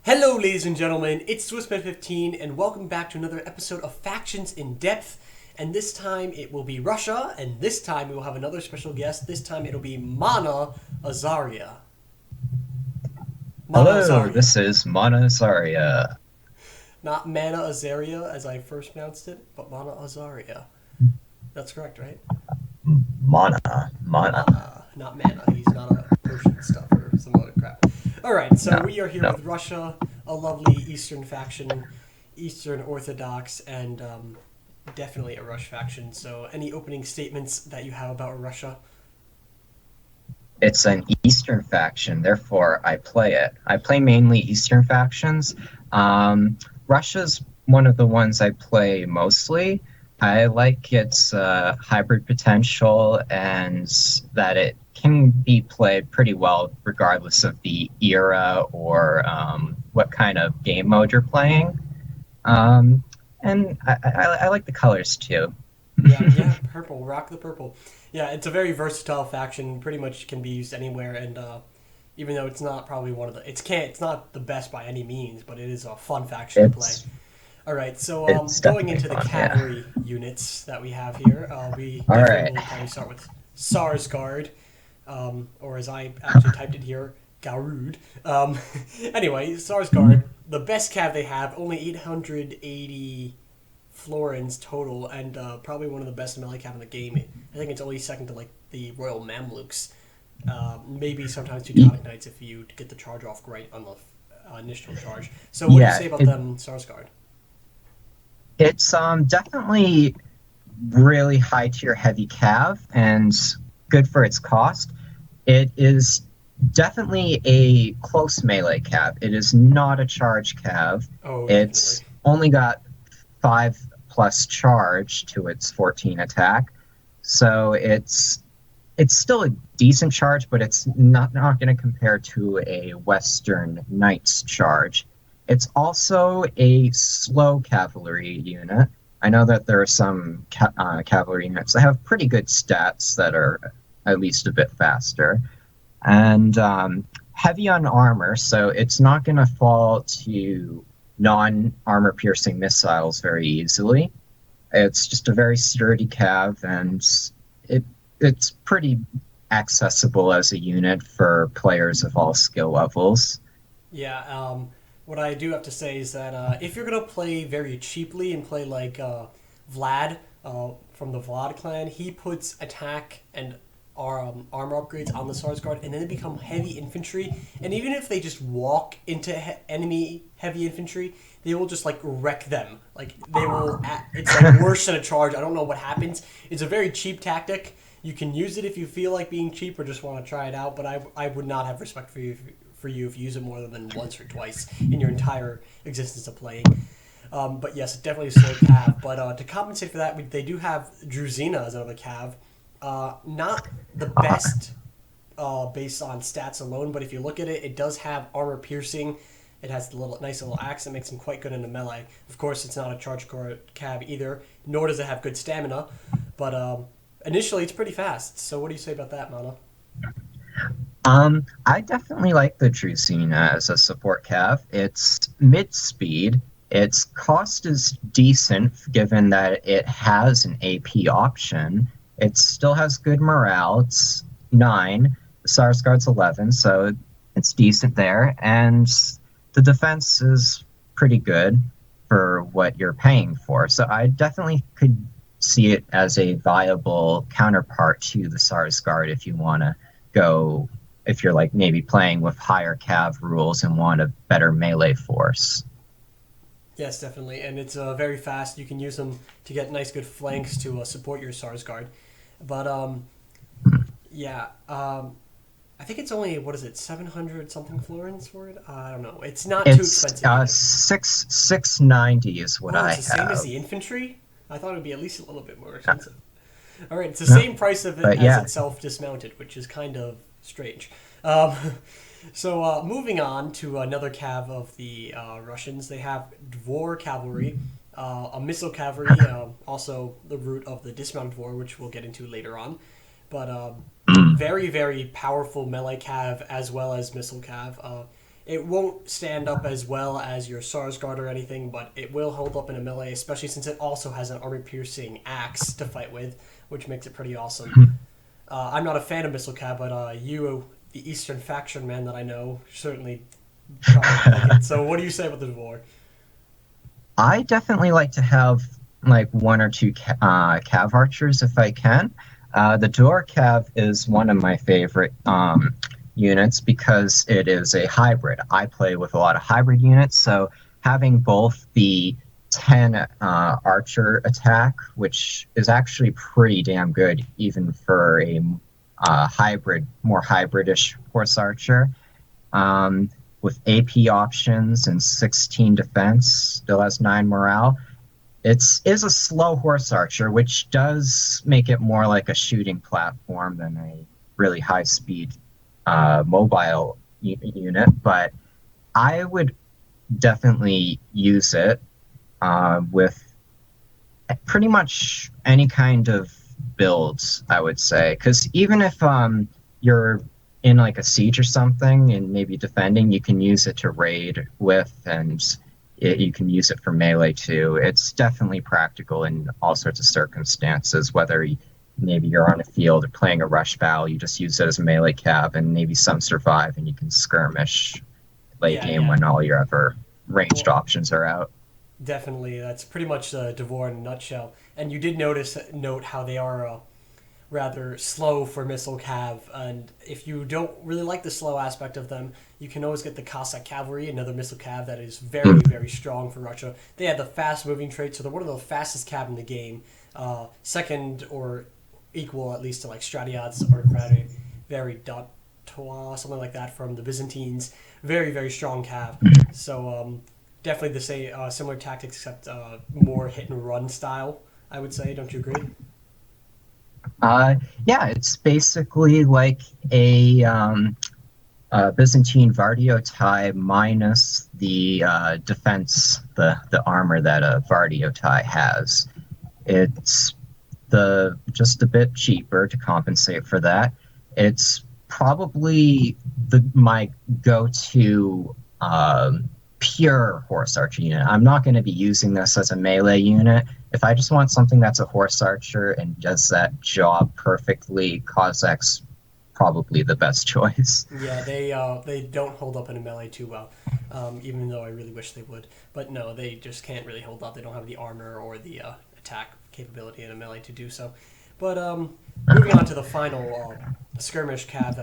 Hello, ladies and gentlemen, it's Swissman15, and welcome back to another episode of Factions in Depth. And this time it will be Russia, and this time we will have another special guest. This time it'll be Mana Azaria. Hello, this is Mana Azaria. Not Mana Azaria, as I first pronounced it, but Mana Azaria. That's correct, right? Mana. Not Mana. He's not a potion stuff or some other crap. Alright, so we are here with Russia, a lovely Eastern faction, Eastern Orthodox, and definitely a Rush faction. So any opening statements that you have about Russia? It's an Eastern faction, therefore I play it. I play mainly Eastern factions. Russia's one of the ones I play mostly. I like its hybrid potential and that it can be played pretty well regardless of the era or what kind of game mode you're playing. And I like the colors too. Yeah, purple. Rock the purple. Yeah, it's a very versatile faction. Pretty much can be used anywhere, and even though it's not probably one of the, it's not the best by any means, but it is a fun faction to play. All right, so going into the cavalry units that we have here, we definitely will probably start with Sarsgaard, or as I actually typed it here, Garud. Anyway, Sarsgaard, the best cav they have, only 880 florins total, and probably one of the best melee cav in the game. I think it's only second to like the Royal Mamluks. Maybe sometimes Teutonic Knights if you get the charge off right on the initial charge. So what do you say about them, Sarsgaard? It's definitely really high tier heavy cav and good for its cost. It is definitely a close melee cav. It is not a charge cav. It's only got 5+ charge to its 14 attack. So it's still a decent charge, but it's not going to compare to a Western Knight's charge. It's also a slow cavalry unit. I know that there are some cavalry units that have pretty good stats that are at least a bit faster. And heavy on armor, so it's not going to fall to non-armor piercing missiles very easily. It's just a very sturdy cav, and it's pretty accessible as a unit for players of all skill levels. Yeah, what I do have to say is that if you're going to play very cheaply and play like Vlad from the Vlad clan, he puts attack and armor upgrades on the Sarsgaard, and then they become heavy infantry. And even if they just walk into enemy heavy infantry, they will just like wreck them. Like they will. It's like worse than a charge. I don't know what happens. It's a very cheap tactic. You can use it if you feel like being cheap or just want to try it out. But I would not have respect for you if you use it more than once or twice in your entire existence of playing. But yes, it definitely is a slow cav. But to compensate for that, they do have Druzina as another cav. Not the best based on stats alone, but if you look at it, it does have armor piercing. It has the nice little axe that makes him quite good in the melee. Of course, it's not a charge cav either, nor does it have good stamina. But initially, it's pretty fast. So what do you say about that, Mana? I definitely like the Druzina as a support cav. It's mid-speed. Its cost is decent given that it has an AP option. It still has good morale. It's 9. The Sarsgaard's 11, so it's decent there. And the defense is pretty good for what you're paying for. So I definitely could see it as a viable counterpart to the Sarsgaard if you want to go, if you're like maybe playing with higher cav rules and want a better melee force. Yes, definitely. And it's very fast. You can use them to get nice good flanks to support your Sarsgaard. But I think it's only, what is it, 700 something florins for it? I don't know. It's not too expensive. It's 690 is what I have. It's the same as the infantry? I thought it would be at least a little bit more expensive. All right, it's the same price of it as itself dismounted, which is kind of strange. So moving on to another cav of the Russians, they have Dvor cavalry, a missile cavalry, also the root of the dismounted Dvor, which we'll get into later on. But very, very powerful melee cav as well as missile cav. It won't stand up as well as your Sarsgaard or anything, but it will hold up in a melee, especially since it also has an armor-piercing axe to fight with, which makes it pretty awesome. I'm not a fan of Missile Cab, but you, the Eastern faction man that I know, certainly probably like it. So what do you say about the Dvor? I definitely like to have like one or two cav archers if I can. The door cav is one of my favorite units because it is a hybrid. I play with a lot of hybrid units, so having both the 10 archer attack, which is actually pretty damn good even for a more hybridish horse archer. With AP options and 16 defense, still has 9 morale. It is a slow horse archer, which does make it more like a shooting platform than a really high speed mobile unit. But I would definitely use it with pretty much any kind of builds, I would say. Because even if you're in like a siege or something and maybe defending, you can use it to raid with, and you can use it for melee too. It's definitely practical in all sorts of circumstances, whether maybe you're on a field or playing a rush battle, you just use it as a melee cav, and maybe some survive and you can skirmish late Yeah, game yeah. when all your other ranged Well, options are out. definitely. That's pretty much Devore in a nutshell. And you did note how they are rather slow for missile cav. And if you don't really like the slow aspect of them, you can always get the Cossack cavalry, another missile cav that is very very strong for Russia. They have the fast moving trait, so they're one of the fastest cav in the game. Second or equal at least to like Stratiots or very something like that from the Byzantines. Very very strong cav. So definitely the same similar tactics except more hit and run style. I would say. Don't you agree? Uh, yeah, it's basically like a Byzantine Vardiotai minus the defense, the armor that a Vardiotai has. It's just a bit cheaper to compensate for that. It's probably my go-to pure horse archer unit. I'm not going to be using this as a melee unit. If I just want something that's a horse archer and does that job perfectly, Cossacks probably the best choice. Yeah, they don't hold up in a melee too well, even though I really wish they would. But no, they just can't really hold up. They don't have the armor or the attack capability in a melee to do so. But moving on to the final skirmish cav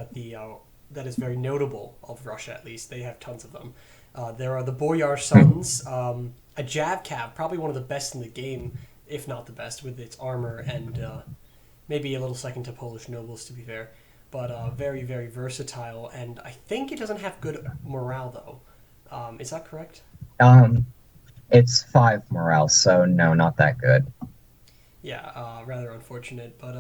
that is very notable of Russia, at least they have tons of them. There are the Boyar Sons, a Jav cav, probably one of the best in the game, if not the best, with its armor and maybe a little second to Polish nobles, to be fair. But very, very versatile, and I think it doesn't have good morale, though. Is that correct? Um, it's 5 morale, so no, not that good. Yeah, rather unfortunate, but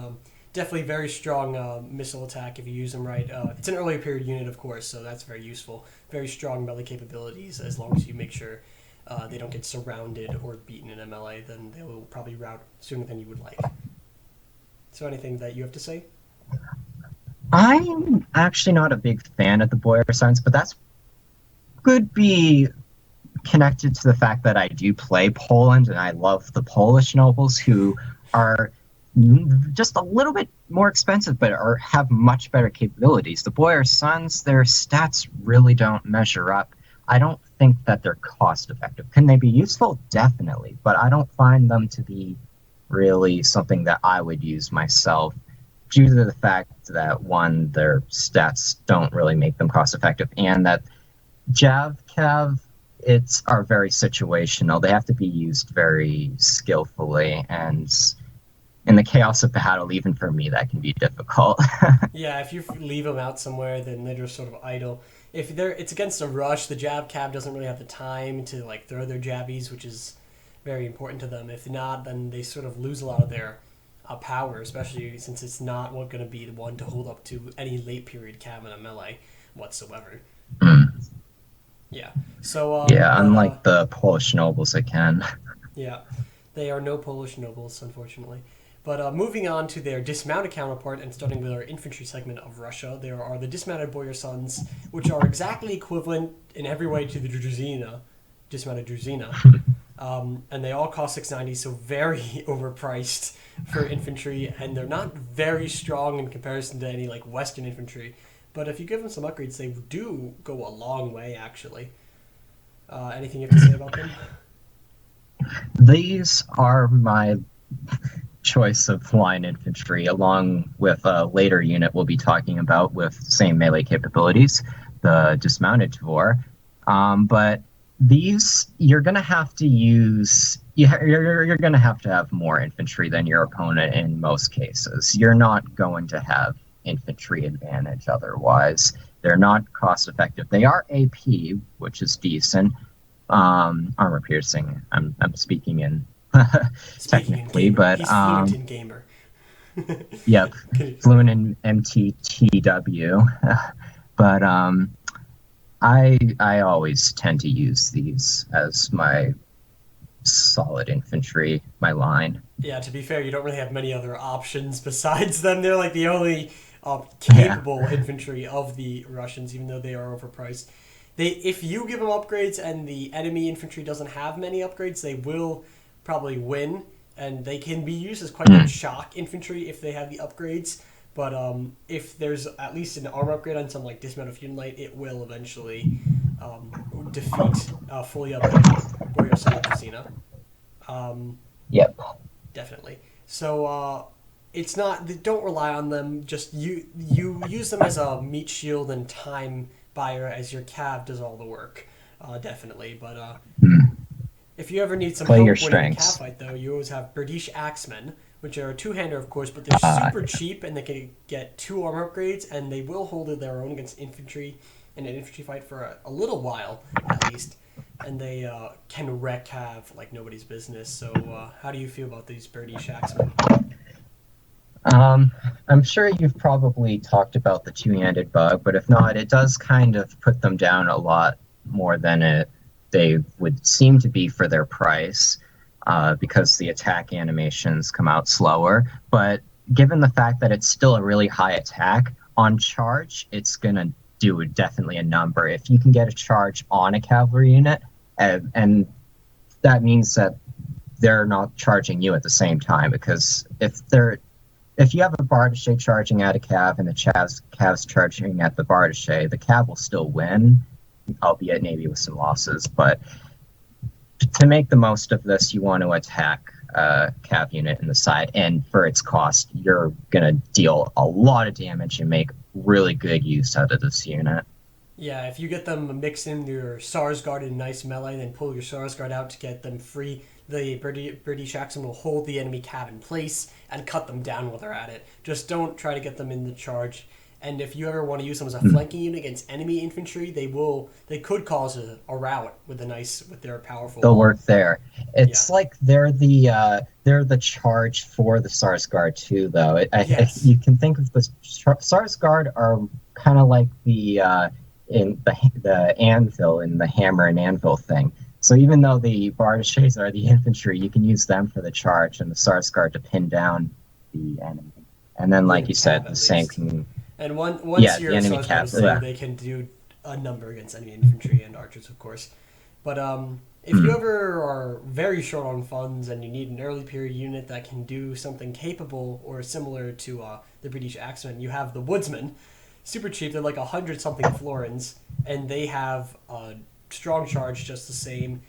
definitely very strong missile attack if you use them right. It's an earlier period unit, of course, so that's very useful. Very strong melee capabilities, as long as you make sure they don't get surrounded or beaten in a melee, then they will probably rout sooner than you would like. So anything that you have to say? I'm actually not a big fan of the Boyer Sons, but that's could be connected to the fact that I do play Poland and I love the Polish nobles who are just a little bit more expensive but have much better capabilities. The Boyer Sons, their stats really don't measure up. I don't think that they're cost effective. Can they be useful? Definitely, but I don't find them to be really something that I would use myself due to the fact that one, their stats don't really make them cost effective, and that Jav Cav are very situational. They have to be used very skillfully, and in the chaos of battle, even for me, that can be difficult. Yeah, if you leave them out somewhere, then they're just sort of idle. If it's against a rush, the jab cab doesn't really have the time to like throw their jabbies, which is very important to them. If not, then they sort of lose a lot of their power, especially since it's not going to be the one to hold up to any late period cab in a melee whatsoever. Yeah. So, Yeah, unlike the Polish nobles, it can. yeah, they are no Polish nobles, unfortunately. But moving on to their dismounted counterpart and starting with our infantry segment of Russia, there are the dismounted boyar sons, which are exactly equivalent in every way to the Druzina, dismounted Druzina. And they all cost 690, so very overpriced for infantry, and they're not very strong in comparison to any like Western infantry. But if you give them some upgrades, they do go a long way, actually. Anything you have to say about them? These are my choice of line infantry, along with a later unit we'll be talking about with same melee capabilities, the dismounted Tavor. But these, you're going to have to use, you're going to have more infantry than your opponent in most cases. You're not going to have infantry advantage otherwise. They're not cost effective. They are AP, which is decent. Armor piercing. I'm speaking in technically, but he's fluent in gamer. Yep, fluent in MTTW. But I always tend to use these as my solid infantry, my line. Yeah, to be fair, you don't really have many other options besides them. They're like the only capable infantry of the Russians, even though they are overpriced. If you give them upgrades and the enemy infantry doesn't have many upgrades, they will probably win, and they can be used as quite good shock infantry if they have the upgrades. But if there's at least an armor upgrade on some like dismounted Fusion Light, it will eventually defeat fully upgraded Warrior Son of Casino. Yep. Definitely. So it's not. Don't rely on them. Just you use them as a meat shield and time buyer, as your cav does all the work. Definitely. But if you ever need some help winning a cav fight, though, you always have British Axemen, which are a two-hander, of course, but they're super cheap, and they can get 2 armor upgrades, and they will hold their own against infantry in an infantry fight for a little while, at least. And they can wreck cav like nobody's business. So how do you feel about these British Axemen? I'm sure you've probably talked about the two-handed bug, but if not, it does kind of put them down a lot more than they would seem to be for their price. Because the attack animations come out slower. But given the fact that it's still a really high attack, on charge, it's going to do definitely a number. If you can get a charge on a cavalry unit, and that means that they're not charging you at the same time, because if you have a Bardiche charging at a cav and the cav's charging at the Bardiche, the cav will still win, albeit maybe with some losses, but to make the most of this, you want to attack a cav unit in the side, and for its cost, you're going to deal a lot of damage and make really good use out of this unit. Yeah, if you get them mix in your Sarsgaard in nice melee, then pull your Sarsgaard out to get them free, the British Axemen will hold the enemy cav in place and cut them down while they're at it. Just don't try to get them in the charge. And if you ever want to use them as a flanking unit against enemy infantry, they could cause a rout with their powerful. They'll work there. It's like they're the charge for the Sarsgaard too, though. You can think of the Sarsgaard are kind of like the anvil in the hammer and anvil thing. So even though the Bardiches are the infantry, you can use them for the charge and the Sarsgaard to pin down the enemy. And then, like you said, the same can. And once your Sarsgaard is there, they can do a number against enemy infantry and archers, of course. But if you ever are very short on funds and you need an early period unit that can do something capable or similar to the British Axemen, you have the Woodsmen. Super cheap. They're like 100-something florins, and they have a strong charge just the same.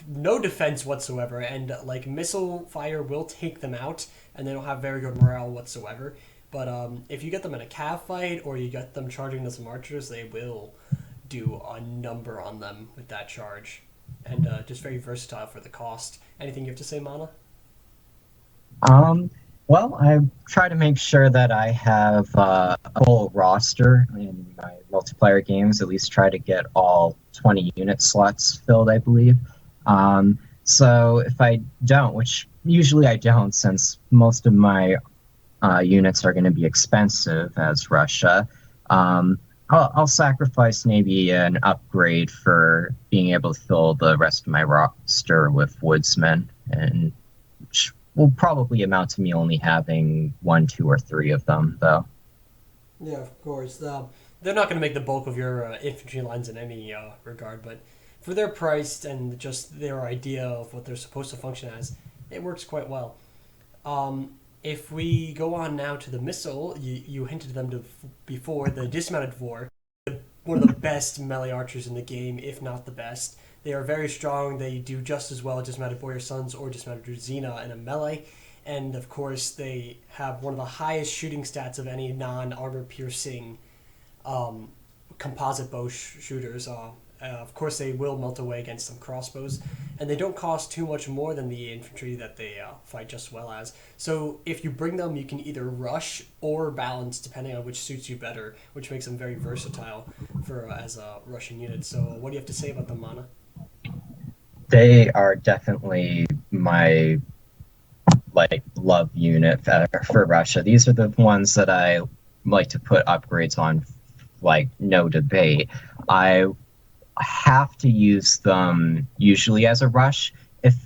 No defense whatsoever, and like missile fire will take them out, and they don't have very good morale whatsoever. But if you get them in a cav fight or you get them charging into some archers, they will do a number on them with that charge. And just very versatile for the cost. Anything you have to say, Mana? Well, I try to make sure that I have a full roster in my multiplayer games, at least try to get all 20 unit slots filled, I believe. So if I don't, which usually I don't, since most of my units are going to be expensive as Russia, I'll sacrifice maybe an upgrade for being able to fill the rest of my roster with woodsmen, and will probably amount to me only having one, two, or three of them, though. Yeah, of course. They're not going to make the bulk of your infantry lines in any regard, but for their price and just their idea of what they're supposed to function as, it works quite well. If we go on now to the missile, you hinted them to before the dismounted vor, one of the best melee archers in the game, if not the best. They are very strong. They do just as well as dismounted warrior sons or dismounted Druzina in a melee. And of course, they have one of the highest shooting stats of any non-armor piercing composite bow shooters. Of course, they will melt away against some crossbows, and they don't cost too much more than the infantry that they fight just well as. So if you bring them, you can either rush or balance, depending on which suits you better, which makes them very versatile for as a rushing unit. So what do you have to say about them, Mana? They are definitely my love unit for Russia. These are the ones that I like to put upgrades on, no debate. I have to use them usually as a rush. If,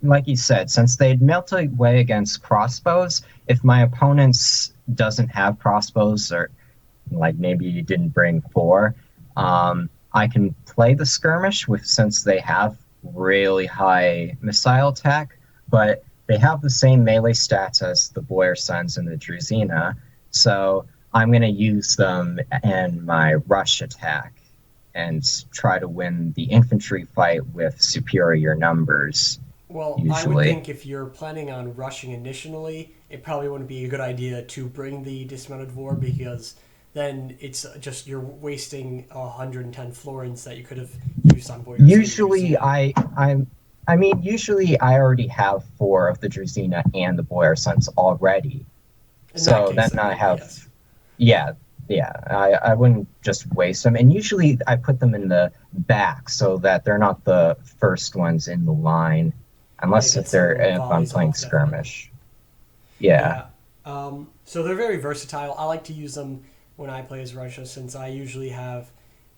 like you said, since they'd melt away against crossbows, if my opponents doesn't have crossbows, or maybe you didn't bring four, I can play the skirmish since they have really high missile attack, but they have the same melee stats as the Boyar Sons and the Druzina, so I'm going to use them in my rush attack and try to win the infantry fight with superior numbers. Well, usually. I would think if you're planning on rushing initially, it probably wouldn't be a good idea to bring the dismounted vor, because then it's just you're wasting 110 florins that you could have used on Boyar. Usually, usually I already have four of the Druzina and the Boyar Sons already. So then I have, yes. Yeah, I wouldn't just waste them. And usually I put them in the back so that they're not the first ones in the line, unless if I'm playing skirmish. Yeah. So they're very versatile. I like to use them when I play as Russia, since I usually have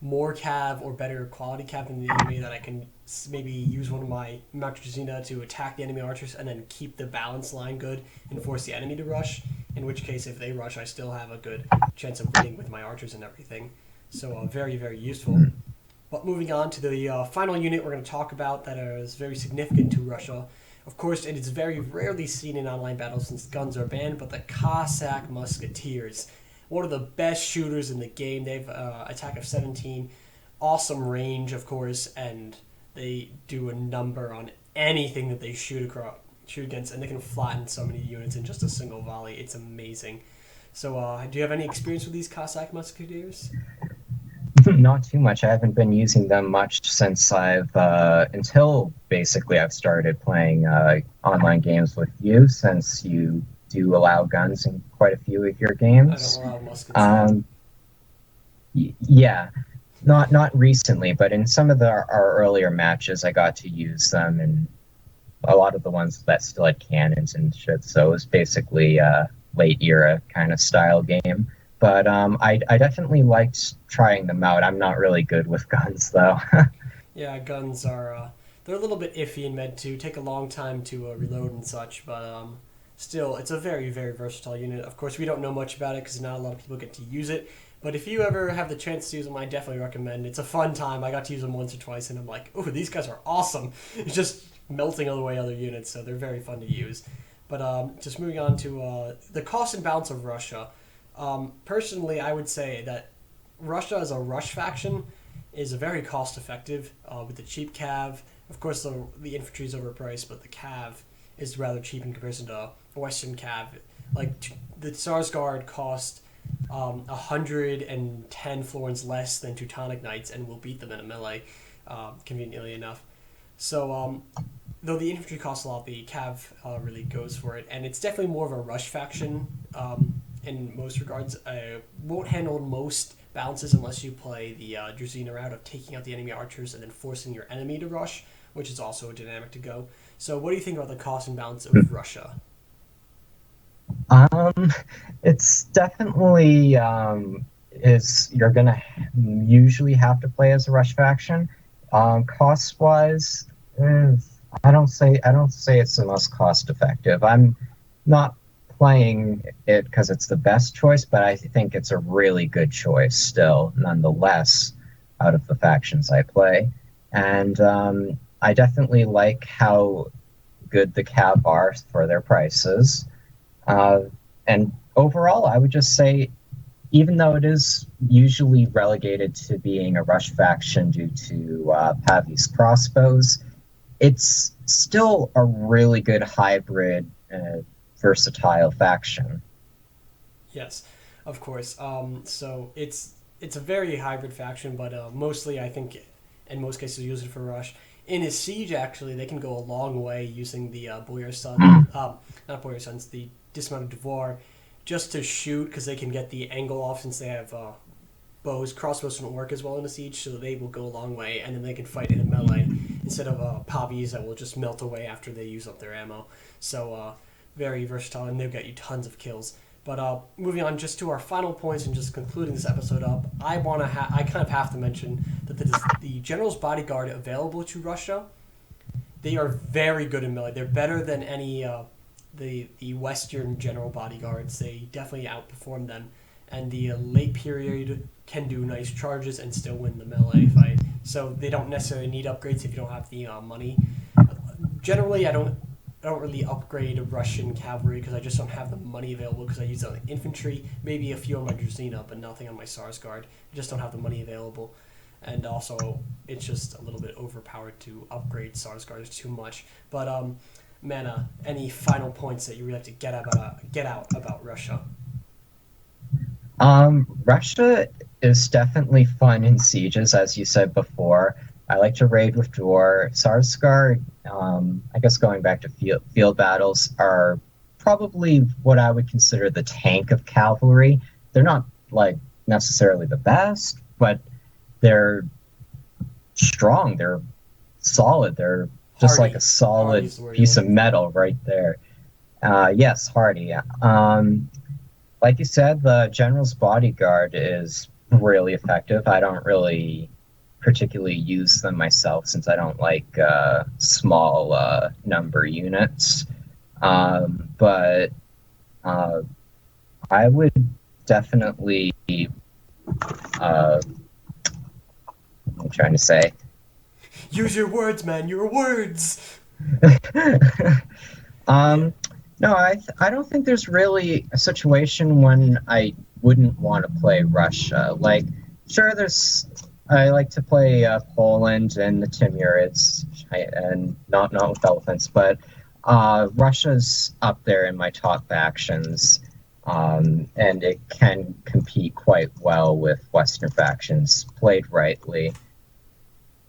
more cav or better quality cav than the enemy, that I can maybe use one of my Druzina to attack the enemy archers and then keep the balance line good and force the enemy to rush. In which case, if they rush, I still have a good chance of winning with my archers and everything. So very, very useful. But moving on to the final unit we're going to talk about that is very significant to Russia. Of course, it is very rarely seen in online battles since guns are banned, but the Cossack Musketeers. One of the best shooters in the game. They have attack of 17, awesome range, of course, and they do a number on anything that they shoot against, and they can flatten so many units in just a single volley. It's amazing. So, do you have any experience with these Cossack Musketeers? Not too much. I haven't been using them much since until basically I've started playing online games with you, since you do allow guns in quite a few of your games. I don't allow muskets. Yeah. Not recently, but in some of our earlier matches, I got to use them, and a lot of the ones that still had cannons and shit. So it was basically a late era kind of style game. But I definitely liked trying them out. I'm not really good with guns, though. Yeah, guns are they're a little bit iffy and meant to take a long time to reload and such, but still, it's a very, very versatile unit. Of course, we don't know much about it because not a lot of people get to use it. But if you ever have the chance to use them, I definitely recommend. It's a fun time. I got to use them once or twice, and I'm like, oh, these guys are awesome. It's just melting away other units, so they're very fun to use. But just moving on to the cost and balance of Russia. Personally, I would say that Russia as a rush faction is very cost-effective with the cheap cav. Of course, the infantry is overpriced, but the cav is rather cheap in comparison to Western cav. The Tsar's Guard cost 110 florins less than Teutonic Knights, and will beat them in a melee, conveniently enough. So, though the infantry costs a lot, the cav really goes for it, and it's definitely more of a rush faction in most regards. Won't handle most balances unless you play the Druzina route of taking out the enemy archers and then forcing your enemy to rush, which is also a dynamic to go. So what do you think about the cost and balance of Russia? It's definitely you're gonna usually have to play as a rush faction. Cost wise, I don't say it's the most cost effective. I'm not playing it because it's the best choice, but I think it's a really good choice still, nonetheless, out of the factions I play. And I definitely like how good the cab are for their prices. Uh, and overall, I would just say, even though it is usually relegated to being a rush faction due to Pavi's crossbows, it's still a really good hybrid, versatile faction. Yes, of course. So it's a very hybrid faction, but mostly I think in most cases use it for rush. In his siege, actually, they can go a long way using the Boyar Sun, not Boyar Suns, the dismounted Devoir, just to shoot because they can get the angle off since they have bows. Crossbows don't work as well in a siege, so they will go a long way, and then they can fight in a melee instead of Pavis that will just melt away after they use up their ammo. So very versatile, and they'll get you tons of kills. But moving on just to our final points and just concluding this episode up, I kind of have to mention that the General's Bodyguard available to Russia, they are very good in melee. They're better than any the Western General Bodyguards. They definitely outperform them, and the late period can do nice charges and still win the melee fight. So they don't necessarily need upgrades if you don't have the money. Generally, I don't really upgrade Russian cavalry because I just don't have the money available because I use it on infantry, maybe a few on my Druzina, but nothing on my Sars Guard. I just don't have the money available. And also, it's just a little bit overpowered to upgrade Sars Guards too much. But, Mana, any final points that you really have to get out about Russia? Russia is definitely fun in sieges, as you said before. I like to raid with Dwar. Sarsgaard, I guess going back to field battles, are probably what I would consider the tank of cavalry. They're not like necessarily the best, but they're strong. They're solid. They're just like a solid Hardy's the word you're piece of looking for. metal right there. Yes, hardy. Like you said, the general's bodyguard is really effective. I don't really particularly use them myself since I don't like small number units. But uh, I would definitely, I'm trying to say, Use your words, man. Your words. Yeah. um, no, I don't think there's really a situation when I wouldn't want to play Russia. Like, sure, I like to play Poland and the Timurids, and not with elephants, but Russia's up there in my top factions, and it can compete quite well with Western factions played rightly.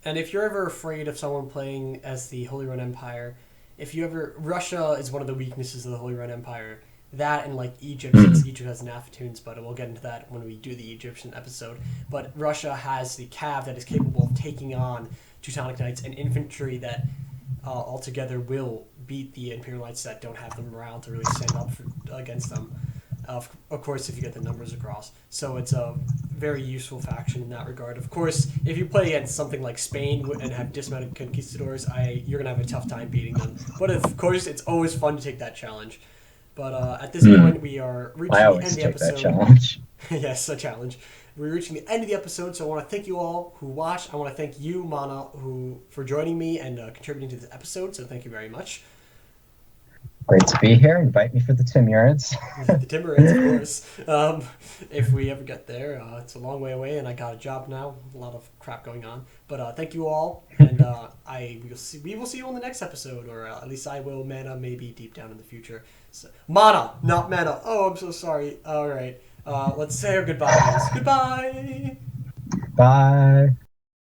And if you're ever afraid of someone playing as the Holy Roman Empire, if you ever Russia is one of the weaknesses of the Holy Roman Empire. That and like Egypt, since Egypt has Naphtunes, but we'll get into that when we do the Egyptian episode. But Russia has the cav that is capable of taking on Teutonic Knights and infantry that altogether will beat the Imperial Knights that don't have the morale to really stand up against them. Of course, if you get the numbers across. So it's a very useful faction in that regard. Of course, if you play against something like Spain and have dismounted conquistadors, you're gonna have a tough time beating them. But of course, it's always fun to take that challenge. But at this Hmm. point, we are I reaching the end always of the take that episode. challenge. Yes, a challenge. We're reaching the end of the episode, so I want to thank you all who watched. I want to thank you, Mana, who for joining me and contributing to this episode. So thank you very much. Great to be here. Invite me for the Timurids. The Timberids, of course. If we ever get there, it's a long way away, and I got a job now. A lot of crap going on, but thank you all, and we will see you on the next episode, or at least I will. Mana, maybe deep down in the future. So, Mana, not Mana. Oh, I'm so sorry. All right, let's say our goodbyes. Goodbye. Bye.